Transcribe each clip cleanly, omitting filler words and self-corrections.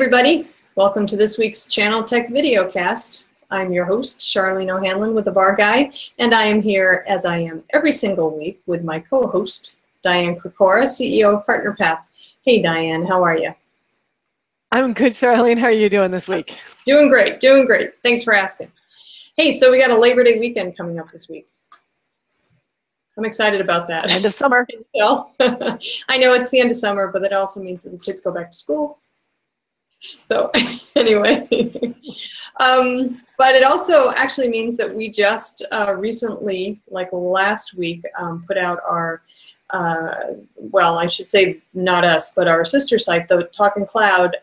everybody. Welcome to this week's ChannelTech VideoCast. I'm your host, Charlene O'Hanlon with The Bar Guy, and I am here, as I am every single week, with my co-host, Diane Krakora, CEO of Partner Path. Hey, Diane, how are you? I'm good, Charlene. How are you doing this week? Doing great, doing great. Thanks for asking. Hey, so we got a Labor Day weekend coming up this week. I'm excited about that. End of summer. I know it's the end of summer, but that also means that the kids go back to school. So anyway, but it also actually means that we just recently, like last week, put out our, well, I should say not us, but our sister site, the Talkin Cloud,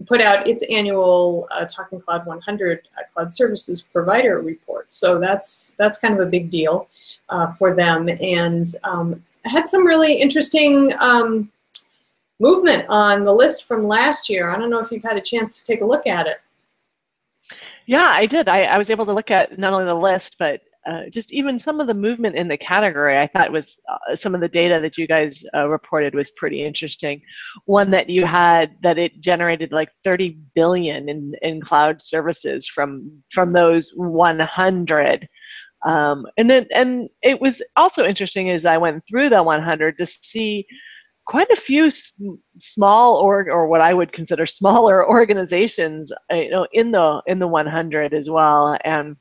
put out its annual Talkin Cloud 100 Cloud Services Provider Report. So that's kind of a big deal for them, and had some really interesting movement on the list from last year. I don't know if you've had a chance to take a look at it. Yeah, I did. I was able to look at not only the list, but just even some of the movement in the category. I thought was some of the data that you guys reported was pretty interesting. One that you had, that it generated like 30 billion in cloud services from those 100. And it was also interesting as I went through the 100 to see quite a few small or what I would consider smaller organizations, in the 100 as well. And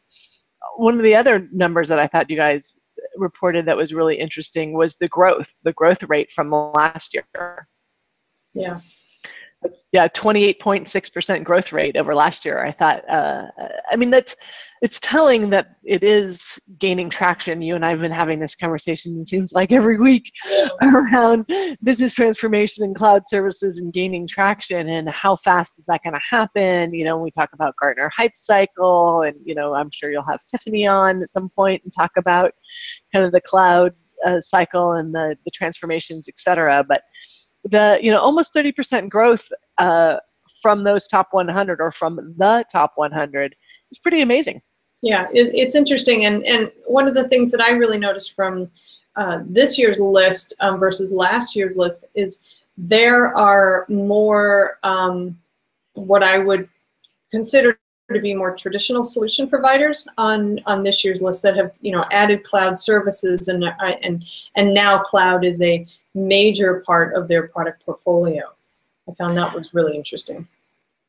one of the other numbers that I thought you guys reported that was really interesting was the growth rate from last year. Yeah. Yeah, 28.6% growth rate over last year. I thought, I mean, it's telling that it is gaining traction. You and I have been having this conversation, it seems like every week, around business transformation and cloud services and gaining traction, and how fast is that going to happen? You know, we talk about Gartner hype cycle, and, you know, I'm sure you'll have Tiffany on at some point and talk about kind of the cloud cycle and the transformations, et cetera. But almost 30% growth from those top 100 or from the top 100 is pretty amazing. Yeah, it's interesting. And one of the things that I really noticed from this year's list versus last year's list is there are more what I would consider to be more traditional solution providers on this year's list that have added cloud services, and now cloud is a major part of their product portfolio. I found that was really interesting.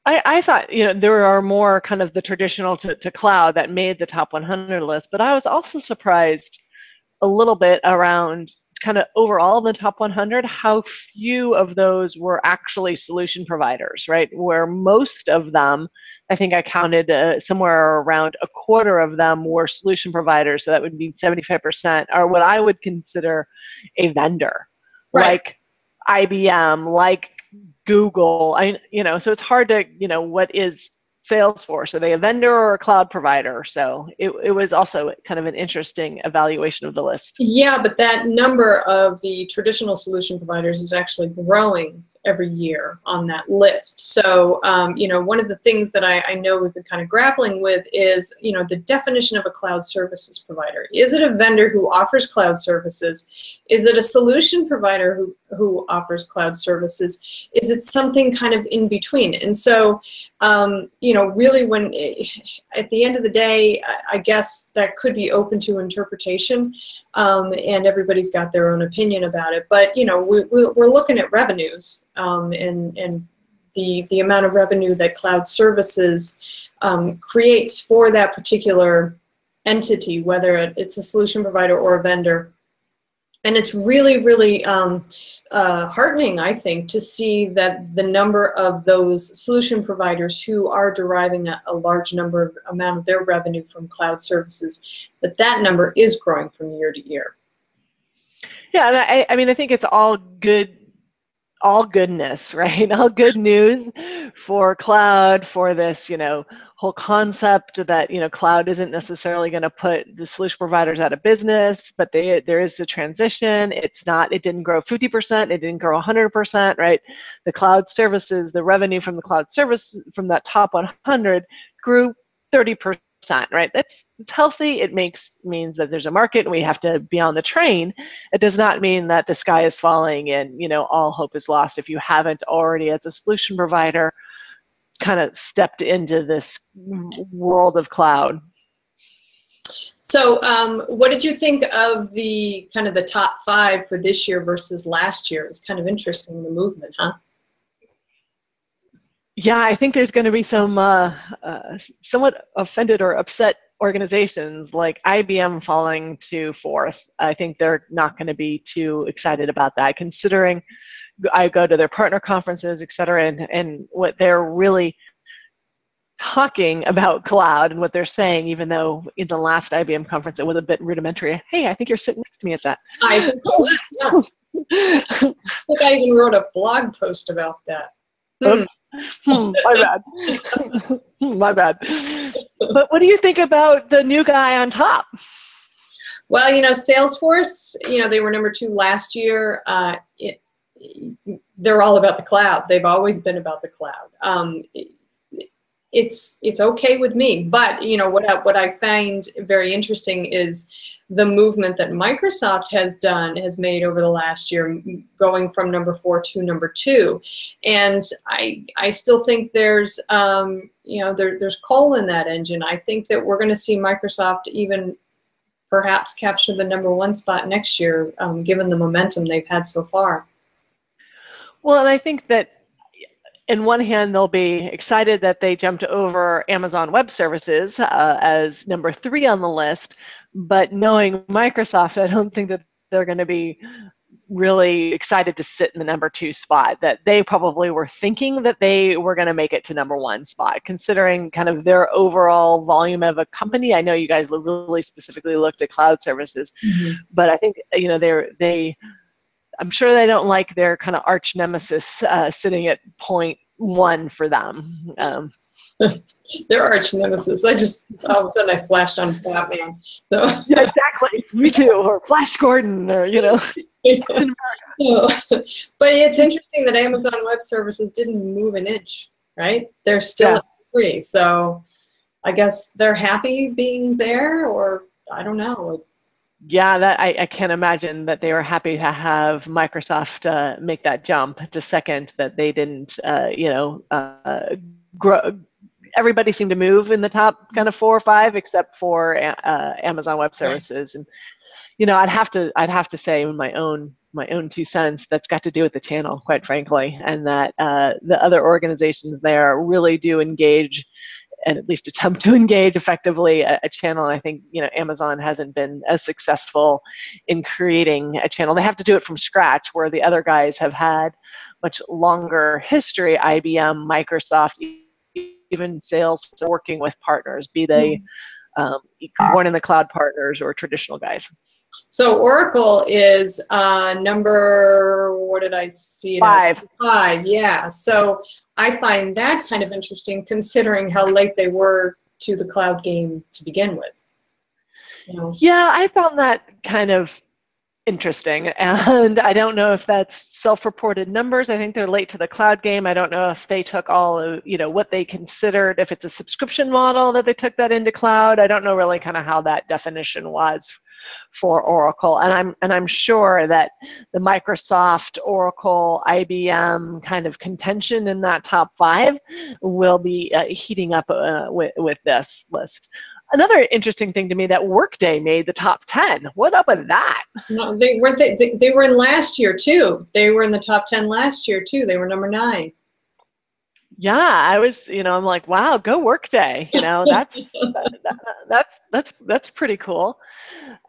I thought there are more kind of the traditional to cloud that made the top 100 list, but I was also surprised a little bit around kind of overall the top 100, how few of those were actually solution providers, right? Where most of them, I think I counted somewhere around a quarter of them were solution providers. So that would be 75% are what I would consider a vendor, right, like IBM, like Google. So it's hard to, what is Salesforce? Are they a vendor or a cloud provider? So it was also kind of an interesting evaluation of the list. Yeah, but that number of the traditional solution providers is actually growing every year on that list. So, one of the things that I know we've been kind of grappling with is, the definition of a cloud services provider. Is it a vendor who offers cloud services? Is it a solution provider who offers cloud services? Is it something kind of in between? And so, really when, at the end of the day, I guess that could be open to interpretation, and everybody's got their own opinion about it. But, we're looking at revenues, and the amount of revenue that cloud services creates for that particular entity, whether it's a solution provider or a vendor. And it's really, really heartening, I think, to see that the number of those solution providers who are deriving a large amount of their revenue from cloud services, that number is growing from year to year. Yeah, and I think it's all good. All goodness, right? All good news for cloud, for this, whole concept that, cloud isn't necessarily going to put the solution providers out of business, but there is a transition. It didn't grow 50%, it didn't grow 100%, right? The cloud services, the revenue from the cloud service, from that top 100 grew 30%. right? It's healthy. It means that there's a market and we have to be on the train. It does not mean that the sky is falling and, you know, all hope is lost if you haven't already, as a solution provider, kind of stepped into this world of cloud. So what did you think of the kind of the top 5 for this year versus last year? It was kind of interesting, the movement, huh? Yeah, I think there's going to be some somewhat offended or upset organizations like IBM falling to 4th. I think they're not going to be too excited about that, considering I go to their partner conferences, et cetera, and what they're really talking about cloud and what they're saying, even though in the last IBM conference it was a bit rudimentary. Hey, I think you're sitting next to me at that. I think yes. I think I even wrote a blog post about that. My bad. My bad. But what do you think about the new guy on top? Well, you know, Salesforce, you know, they were number 2 last year. They're all about the cloud. They've always been about the cloud. It's okay with me, but you know what I find very interesting is the movement that Microsoft has made over the last year, going from number 4 to number 2, and I still think there's you know, there's coal in that engine. I think that we're going to see Microsoft even perhaps capture the number 1 spot next year, given the momentum they've had so far. Well, and I think that in one hand, they'll be excited that they jumped over Amazon Web Services as number 3 on the list, but knowing Microsoft, I don't think that they're going to be really excited to sit in the number 2 spot, that they probably were thinking that they were going to make it to number 1 spot, considering kind of their overall volume of a company. I know you guys really specifically looked at cloud services, but I think, you know, I'm sure they don't like their kind of arch nemesis sitting at 0.1 for them. Their arch nemesis. I just, all of a sudden I flashed on Batman. So. Yeah, exactly. Me too. Or Flash Gordon, or, you know. But it's interesting that Amazon Web Services didn't move an inch, right? They're still at 3. So I guess they're happy being there, or I don't know. Yeah, that I can't imagine that they were happy to have Microsoft make that jump to 2nd, that they didn't, you know, grow. Everybody seemed to move in the top kind of 4 or 5, except for Amazon Web Services. And, you know, I'd have to say in my own 2 cents, that's got to do with the channel, quite frankly, and that the other organizations there really do engage, and at least attempt to engage effectively a channel. I think, you know, Amazon hasn't been as successful in creating a channel. They have to do it from scratch, where the other guys have had much longer history. IBM, Microsoft, even sales, working with partners, be they born in the cloud partners or traditional guys. So Oracle is number, what did I see? 5. 5, yeah. So I find that kind of interesting, considering how late they were to the cloud game to begin with. You know? Yeah, I found that kind of interesting, and I don't know if that's self-reported numbers. I think they're late to the cloud game. I don't know if they took all of, you know, what they considered, if it's a subscription model that they took that into cloud. I don't know really kind of how that definition was for Oracle, and I'm sure that the Microsoft, Oracle, IBM kind of contention in that top 5 will be heating up with this list. Another interesting thing to me, that Workday made the top 10. What up with that? No, they weren't. They were in last year too. They were in the top 10 last year too. They were number 9. Yeah, I was, you know, I'm like, wow, go Workday. You know, that's pretty cool.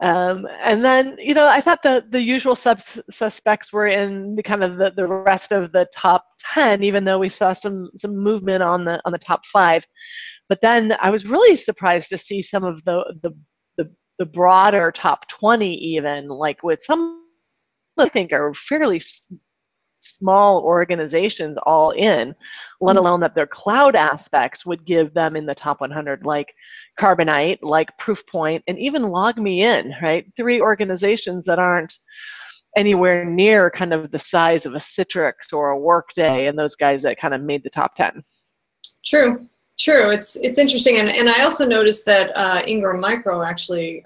And then, you know, I thought the usual suspects were in the kind of the rest of the top 10, even though we saw some movement on the top 5. But then I was really surprised to see some of the broader top 20, even, like with some I think are fairly small organizations all in, let alone that their cloud aspects would give them in the top 100, like Carbonite, like Proofpoint, and even LogMeIn, right? 3 organizations that aren't anywhere near kind of the size of a Citrix or a Workday, and those guys that kind of made the top 10. True. True. It's interesting, and I also noticed that Ingram Micro actually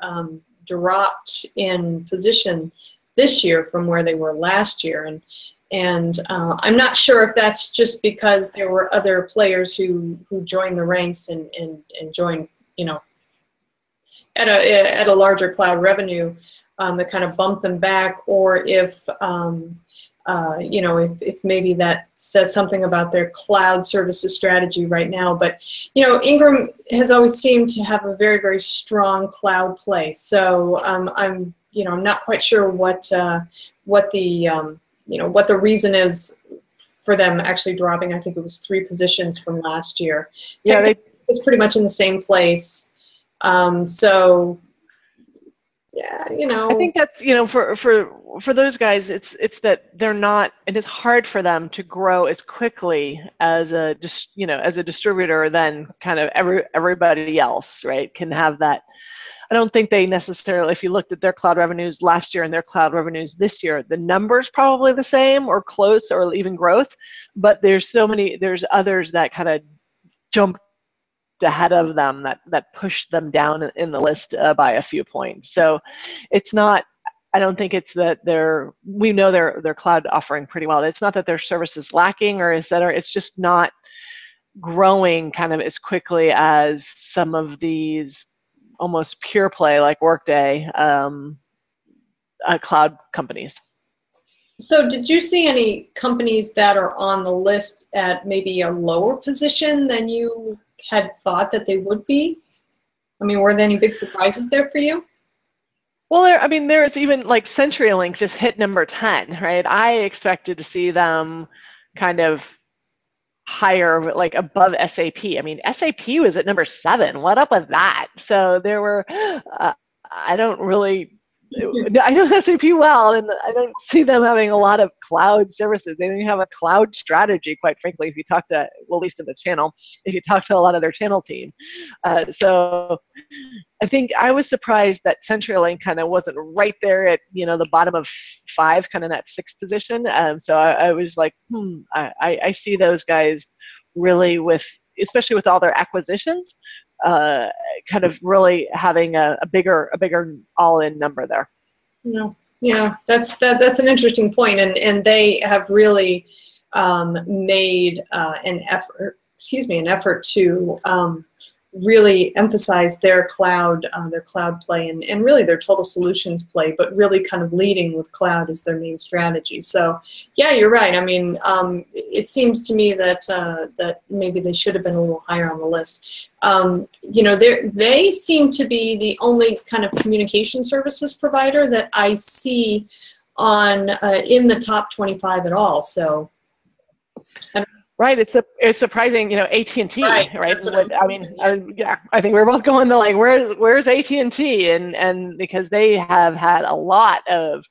dropped in position this year from where they were last year, and I'm not sure if that's just because there were other players who joined the ranks and joined, you know, at a larger cloud revenue that kind of bumped them back, or if you know, if maybe that says something about their cloud services strategy right now. But, you know, Ingram has always seemed to have a very, very strong cloud play. So I'm, you know, I'm not quite sure what the, you know, what the reason is for them actually dropping. I think it was 3 positions from last year. Yeah, Tech is pretty much in the same place. So, yeah, you know. I think that's, you know, for those guys, it's that they're not, and it's hard for them to grow as quickly as a you know, as a distributor than kind of everybody else, right, can have that. I don't think they necessarily, if you looked at their cloud revenues last year and their cloud revenues this year, the numbers probably the same or close or even growth, but there's others that kind of jump ahead of them that pushed them down in the list by a few points. So it's not, I don't think it's that we know their cloud offering pretty well. It's not that their service is lacking or et cetera. It's just not growing kind of as quickly as some of these almost pure play like Workday cloud companies. So did you see any companies that are on the list at maybe a lower position than you had thought that they would be? I mean, were there any big surprises there for you? Well, I mean, there's even like CenturyLink just hit number 10, right? I expected to see them kind of higher, like above SAP. I mean, SAP was at number 7. What up with that? So there were, I don't really, I know SAP well, and I don't see them having a lot of cloud services. They don't have a cloud strategy, quite frankly, if you talk to, well, at least in the channel, if you talk to a lot of their channel team. So I think I was surprised that CenturyLink kind of wasn't right there at, you know, the bottom of 5, kind of that 6th position. So I was like, I see those guys really especially with all their acquisitions, kind of really having a bigger all-in number there. Yeah, that's an interesting point, and they have really made an effort to really emphasize their cloud play and really their total solutions play, but really kind of leading with cloud as their main strategy. So yeah, you're right. I mean, it seems to me that that maybe they should have been a little higher on the list. You know, they seem to be the only kind of communication services provider that I see on in the top 25 at all. So. Right, it's surprising, you know, AT&T, right? I mean, yeah, I think we're both going to like, where's AT&T, and because they have had a lot of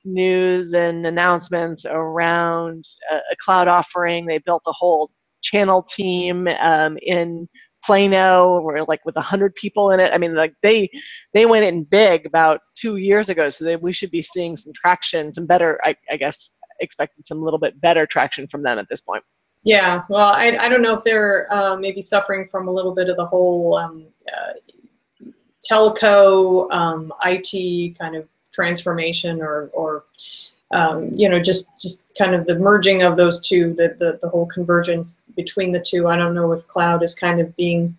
news and announcements around a cloud offering. They built a whole channel team in Plano, where like with 100 people in it. I mean, like they went in big about 2 years ago, so we should be seeing some traction, some better, I guess, expected some little bit better traction from them at this point. Yeah, well, I don't know if they're maybe suffering from a little bit of the whole telco IT kind of transformation, or you know, just kind of the merging of those two, the whole convergence between the two. I don't know if cloud is kind of being.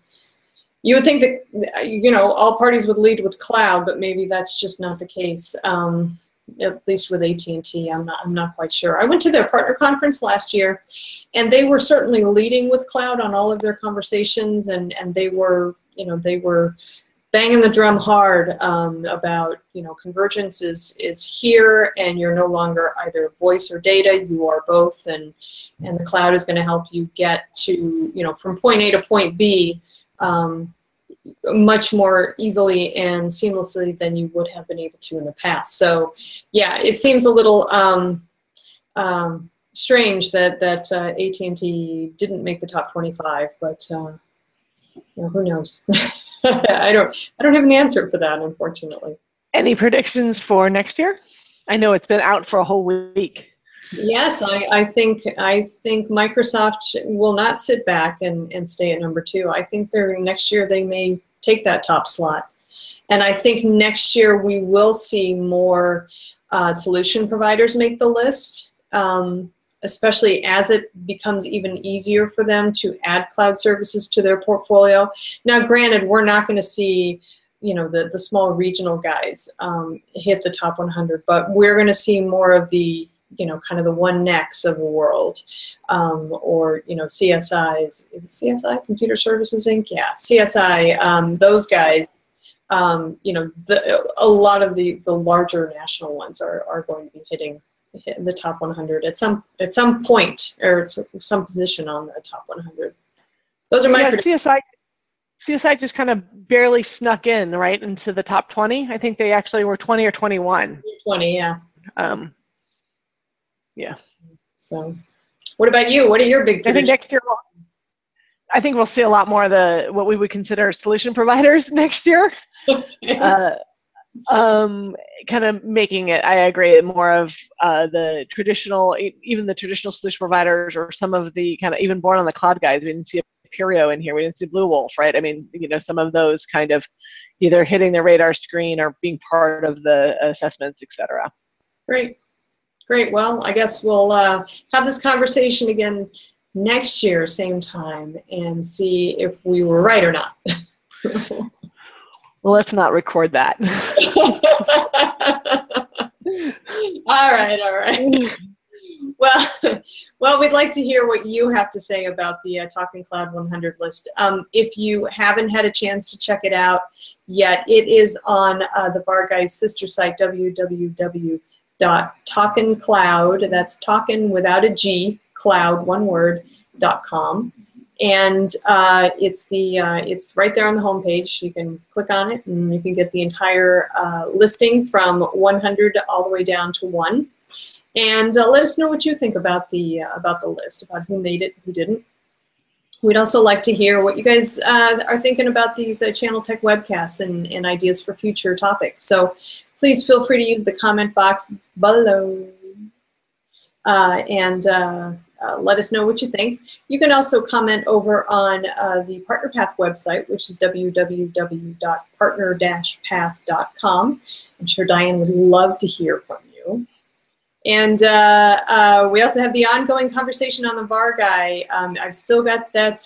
You would think that, you know, all parties would lead with cloud, but maybe that's just not the case. At least with AT&T, I'm not quite sure. I went to their partner conference last year, and they were certainly leading with cloud on all of their conversations, and they were, you know, they were banging the drum hard about, you know, convergence is here, and you're no longer either voice or data, you are both, and the cloud is going to help you get to, you know, from point A to point B much more easily and seamlessly than you would have been able to in the past. So yeah, it seems a little strange that AT&T didn't make the top 25, but you know, who knows? I don't have an answer for that, unfortunately. Any predictions for next year? I know it's been out for a whole week. Yes, I think Microsoft will not sit back and stay at number 2. I think next year they may take that top slot. And I think next year we will see more solution providers make the list, especially as it becomes even easier for them to add cloud services to their portfolio. Now, granted, we're not going to see, you know, the small regional guys hit the top 100, but we're going to see more of the, you know, kind of the one next of the world, or, you know, CSIs, is it CSI, Computer Services Inc.? Yeah, CSI, those guys. You know, a lot of the larger national ones are going to be hitting the top 100 at some point, or some position on the top 100. Those are my predictions. CSI just kind of barely snuck in right into the top 20. I think they actually were 20 or 21. 20, yeah. Yeah. So, what about you? What are your big predictions? I think next year, I think we'll see a lot more of what we would consider solution providers next year. Okay. Kind of making it, I agree, more of the traditional, even the traditional solution providers, or some of the kind of even born on the cloud guys. We didn't see a Perio in here. We didn't see Blue Wolf, right? I mean, you know, some of those kind of either hitting the radar screen or being part of the assessments, etc. Great. Great. Well, I guess we'll have this conversation again next year, same time, and see if we were right or not. Well, let's not record that. All right, all right. Well, we'd like to hear what you have to say about the Talkin Cloud 100 list. If you haven't had a chance to check it out yet, it is on the Bar Guys sister site, www.talkincloud. That's Talkin without a G, cloud, one word, .com. And it's right there on the homepage. You can click on it and you can get the entire listing from 100 all the way down to 1. And let us know what you think about the list, about who made it, who didn't. We'd also like to hear what you guys are thinking about these ChannelTech webcasts and ideas for future topics. So please feel free to use the comment box below and let us know what you think. You can also comment over on the PartnerPath website, which is www.partner-path.com. I'm sure Diane would love to hear from you. And we also have the ongoing conversation on the VAR Guy. I've still got that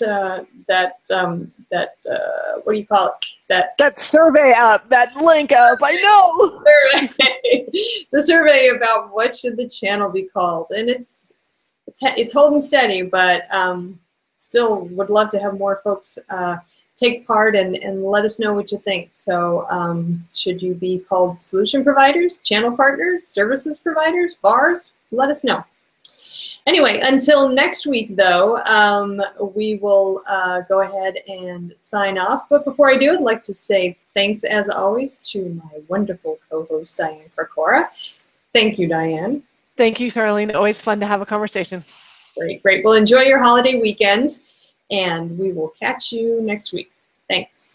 what do you call it? That survey up, that link up. I know. The survey about what should the channel be called, and it's holding steady, but still would love to have more folks take part and let us know what you think. So should you be called solution providers, channel partners, services providers, VARs? Let us know. Anyway, until next week, though, we will go ahead and sign off. But before I do, I'd like to say thanks, as always, to my wonderful co-host, Diane Krakora. Thank you, Diane. Thank you, Charlene. Always fun to have a conversation. Great, great. Well, enjoy your holiday weekend, and we will catch you next week. Thanks.